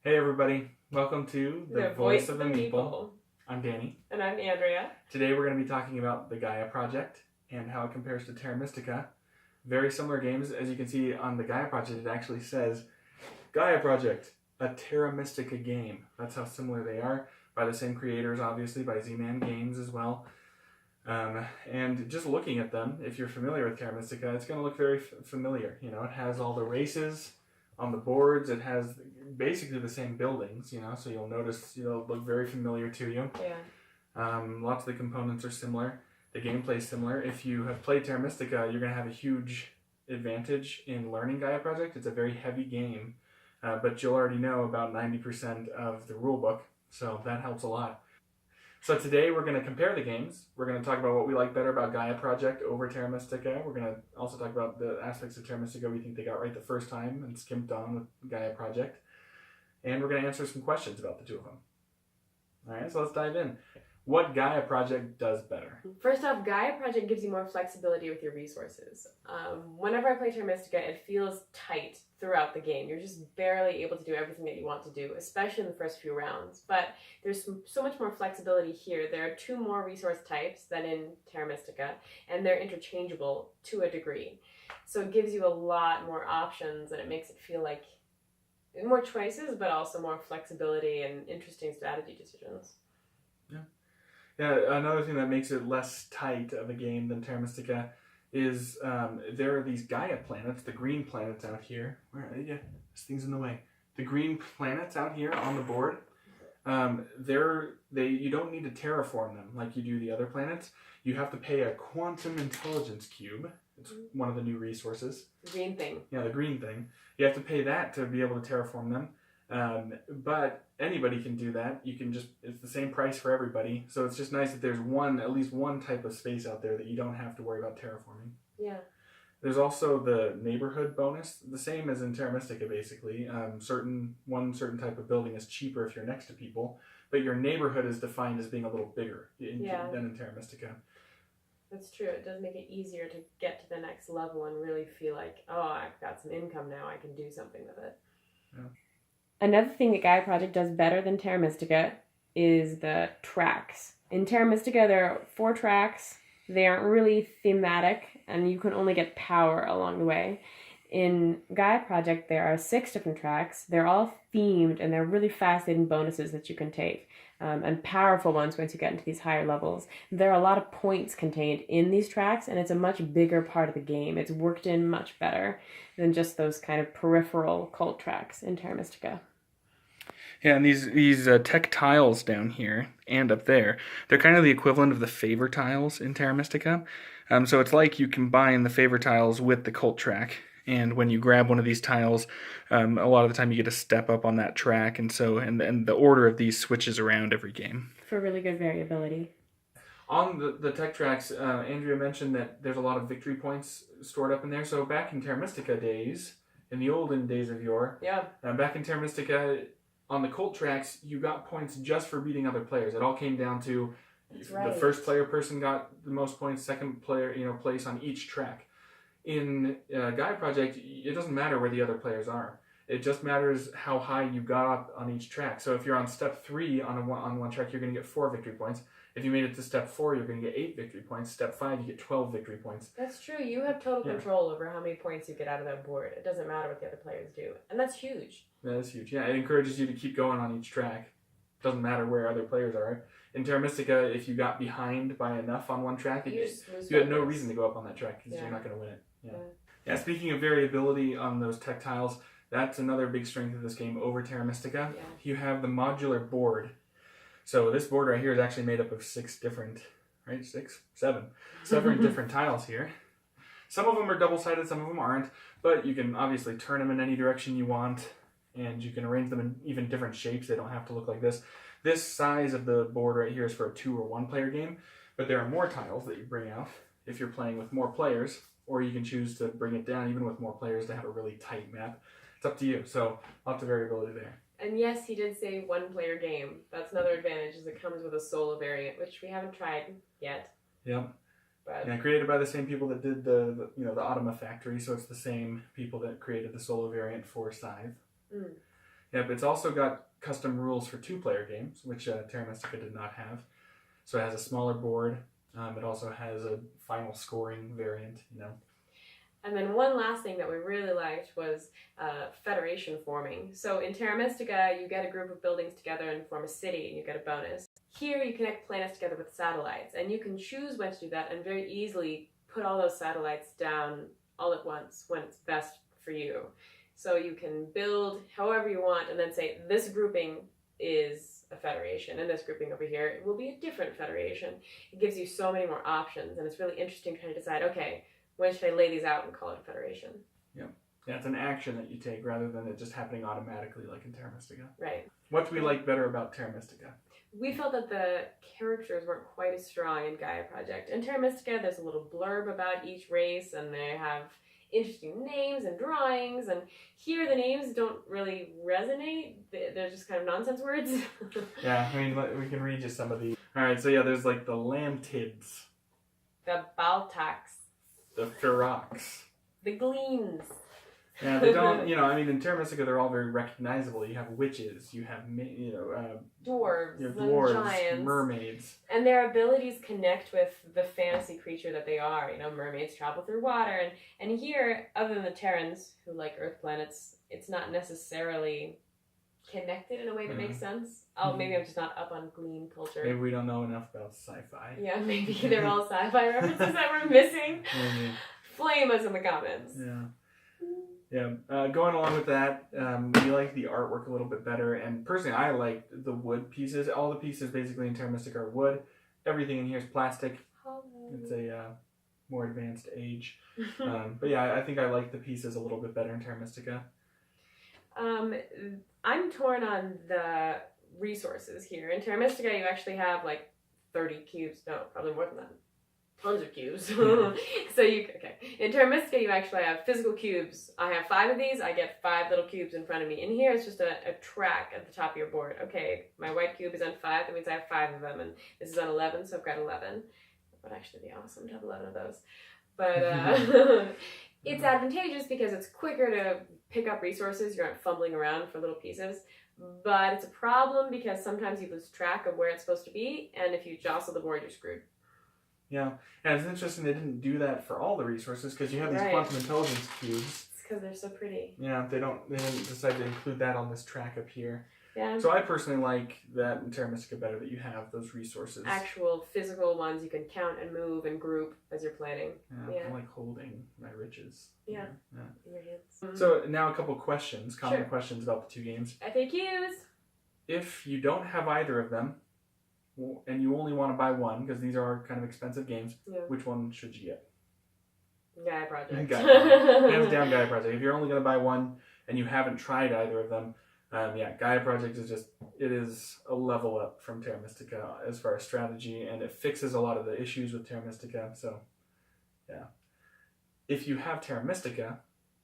Hey everybody, welcome to The Voice of the Meeple. Meeple. I'm Danny. And I'm Andrea. Today we're going to be talking about the Gaia Project and how it compares to Terra Mystica. Very similar games. As you can see on the Gaia Project, it actually says Gaia Project, a Terra Mystica game. That's how similar they are, by the same creators, obviously, by Z-Man Games as well. And just looking at them, if you're familiar with Terra Mystica, it's going to look very familiar. You know, it has all the races on the boards. It has basically the same buildings, you know, so you'll notice, it'll look very familiar to you. Yeah. Lots of the components are similar. The gameplay is similar. If you have played Terra Mystica, you're going to have a huge advantage in learning Gaia Project. It's a very heavy game, but you'll already know about 90% of the rule book, so that helps a lot. So today we're going to compare the games. We're going to talk about what we like better about Gaia Project over Terra Mystica. We're going to also talk about the aspects of Terra Mystica we think they got right the first time and skimped on with Gaia Project. And we're going to answer some questions about the two of them. All right, so let's dive in. What Gaia Project does better? First off, Gaia Project gives you more flexibility with your resources. Whenever I play Terra Mystica, it feels tight throughout the game. You're just barely able to do everything that you want to do, especially in the first few rounds. But there's so much more flexibility here. There are 2 more resource types than in Terra Mystica, and they're interchangeable to a degree. So it gives you a lot more options, and it makes it feel like more choices, but also more flexibility and interesting strategy decisions. Yeah, another thing that makes it less tight of a game than Terra Mystica is there are these Gaia planets, the green planets out here. Where are they? Yeah, this thing's in the way. The green planets out here on the board, you don't need to terraform them like you do the other planets. You have to pay a quantum intelligence cube. It's one of the new resources. The green thing. Yeah, the green thing. You have to pay that to be able to terraform them. But anybody can do that. It's the same price for everybody. So it's just nice that there's at least one type of space out there that you don't have to worry about terraforming. Yeah. There's also the neighborhood bonus, the same as in Terra Mystica basically. One certain type of building is cheaper if you're next to people, but your neighborhood is defined as being a little bigger than in Terra Mystica. That's true. It does make it easier to get to the next level and really feel like, oh, I've got some income now. I can do something with it. Yeah. Another thing that Gaia Project does better than Terra Mystica is the tracks. In Terra Mystica, there are 4 tracks. They aren't really thematic, and you can only get power along the way. In Gaia Project, there are 6 different tracks. They're all themed, and they're really fascinating bonuses that you can take, and powerful ones once you get into these higher levels. There are a lot of points contained in these tracks, and it's a much bigger part of the game. It's worked in much better than just those kind of peripheral cult tracks in Terra Mystica. Yeah, and these tech tiles down here and up there, they're kind of the equivalent of the favor tiles in Terra Mystica. So it's like you combine the favor tiles with the cult track. And when you grab one of these tiles, a lot of the time you get a step up on that track, and the order of these switches around every game. For really good variability. On the tech tracks, Andrea mentioned that there's a lot of victory points stored up in there. So back in Terra Mystica days, in the olden days of yore, back in Terra Mystica, on the cult tracks, you got points just for beating other players. It all came down to the first person got the most points, second player, place on each track. In Gaia Project, it doesn't matter where the other players are. It just matters how high you got up on each track. So if you're on step 3 on one track, you're going to get 4 victory points. If you made it to step 4, you're going to get 8 victory points. Step 5, you get 12 victory points. That's true. You have total control over how many points you get out of that board. It doesn't matter what the other players do. And that's huge. That is huge. Yeah, it encourages you to keep going on each track. Doesn't matter where other players are. In Terra Mystica, if you got behind by enough on one track, you had no reason to go up on that track because you're not going to win it. Yeah. Speaking of variability on those tech tiles, that's another big strength of this game over Terra Mystica. Yeah. You have the modular board. So this board right here is actually made up of 7 different tiles here. Some of them are double-sided, some of them aren't, but you can obviously turn them in any direction you want, and you can arrange them in even different shapes. They don't have to look like this. This size of the board right here is for a 2 or 1 player game, but there are more tiles that you bring out if you're playing with more players, or you can choose to bring it down even with more players to have a really tight map. It's up to you, so lots of variability there. And yes, he did say 1-player game. That's another advantage, is it comes with a solo variant, which we haven't tried yet. Yep. But yeah, created by the same people that did the Automa Factory, so it's the same people that created the solo variant for Scythe. Yep, it's also got custom rules for 2-player games, which Terra Mystica did not have. So it has a smaller board. It also has a final scoring variant, you know. And then one last thing that we really liked was federation forming. So in Terra Mystica, you get a group of buildings together and form a city, and you get a bonus. Here, you connect planets together with satellites, and you can choose when to do that and very easily put all those satellites down all at once when it's best for you. So you can build however you want and then say, this grouping is a federation, and this grouping over here will be a different federation. It gives you so many more options, and it's really interesting trying to decide, okay, when should I lay these out and call it a federation? Yeah. Yeah, it's an action that you take rather than it just happening automatically like in Terra Mystica. Right. What do we like better about Terra Mystica? We felt that the characters weren't quite as strong in Gaia Project. In Terra Mystica, there's a little blurb about each race, and they have interesting names and drawings, and here the names don't really resonate. They're just kind of nonsense words. Yeah, I mean, we can read you some of these. Alright, so yeah, there's like the Lamtids. The Baltacs. The Ferox. The Gleans. Yeah, they don't, you know, I mean, in Terra Mystica, they're all very recognizable. You have witches, you have, dwarves, dwarves, and giants, mermaids. And their abilities connect with the fantasy creature that they are. You know, mermaids travel through water. And here, other than the Terrans, who like Earth planets, it's not necessarily connected in a way that makes sense. Oh, maybe I'm just not up on Glean culture. Maybe we don't know enough about sci-fi. Yeah, maybe they're all sci-fi references that we're missing. Flame us in the comments. Yeah. Yeah, going along with that, we like the artwork a little bit better, and personally I like the wood pieces. All the pieces basically in Terra Mystica are wood. Everything in here is plastic. It's a more advanced age. But yeah, I think I like the pieces a little bit better in Terra Mystica. I'm torn on the resources here. In Terra Mystica, you actually have like 30 cubes. No, probably more than that. Tons of cubes. In Terra Mystica, you actually have physical cubes. I have 5 of these. I get 5 little cubes in front of me. In here, it's just a track at the top of your board. Okay, my white cube is on 5. That means I have 5 of them, and this is on 11, so I've got 11. It would actually be awesome to have 11 of those. But it's advantageous because it's quicker to pick up resources. You aren't fumbling around for little pieces. But it's a problem because sometimes you lose track of where it's supposed to be, and if you jostle the board, you're screwed. Yeah, and it's interesting they didn't do that for all the resources because you have these quantum intelligence cubes. It's because they're so pretty. Yeah, they didn't decide to include that on this track up here. Yeah. So I personally like that in Terra Mystica better that you have those resources. Actual physical ones you can count and move and group as you're planning. Yeah. I like holding my riches. Yeah. In your hands. So now a couple questions, common questions about the 2 games. FAQs. If you don't have either of them, and you only want to buy one, because these are kind of expensive games, which one should you get? Gaia Project. Hands down Gaia Project. If you're only going to buy one and you haven't tried either of them, Gaia Project is a level up from Terra Mystica as far as strategy, and it fixes a lot of the issues with Terra Mystica. So, yeah. If you have Terra Mystica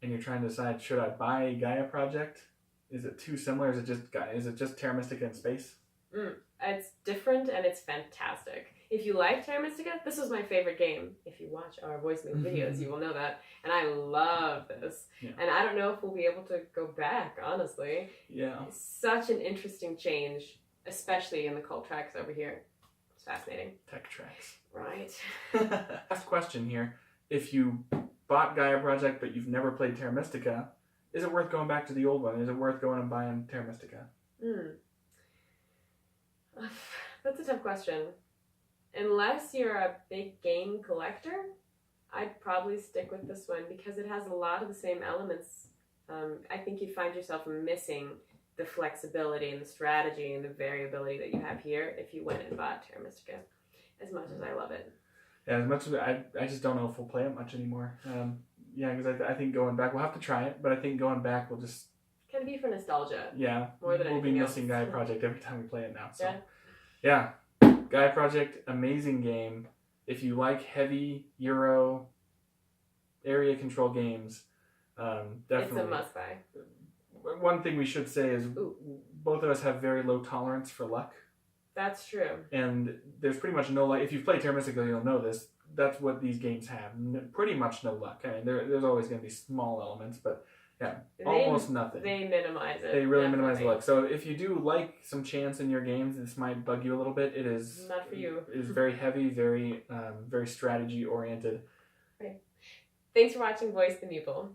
and you're trying to decide, should I buy Gaia Project? Is it too similar? Is it just Terra Mystica in space? It's different and it's fantastic. If you like Terra Mystica, this was my favorite game. If you watch our voicemail videos, you will know that. And I love this. Yeah. And I don't know if we'll be able to go back, honestly. Yeah. It's such an interesting change, especially in the cult tracks over here. It's fascinating. Tech tracks. Right. Last question here. If you bought Gaia Project but you've never played Terra Mystica, is it worth going back to the old one? Is it worth going and buying Terra Mystica? That's a tough question. Unless you're a big game collector, I'd probably stick with this one because it has a lot of the same elements. I think you'd find yourself missing the flexibility and the strategy and the variability that you have here if you went and bought Terra Mystica, as much as I love it. Yeah, as much as I just don't know if we'll play it much anymore. Because I think going back, we'll have to try it, but I think going back will just... Kind of be for nostalgia. Yeah, more than we'll be missing else. Gaia Project every time we play it now. So. Yeah, Gaia Project, amazing game. If you like heavy Euro area control games, definitely. It's a must-buy. One thing we should say is both of us have very low tolerance for luck. That's true. And there's pretty much no luck. If you've played Terra Mystica, you'll know this. That's what these games have. Pretty much no luck. I mean, there's always going to be small elements, but Yeah, almost nothing. They minimize it. They really minimize the luck. So if you do like some chance in your games, this might bug you a little bit. It is not for you. It is very heavy, very strategy oriented. Right. Thanks for watching Voice the Meeple.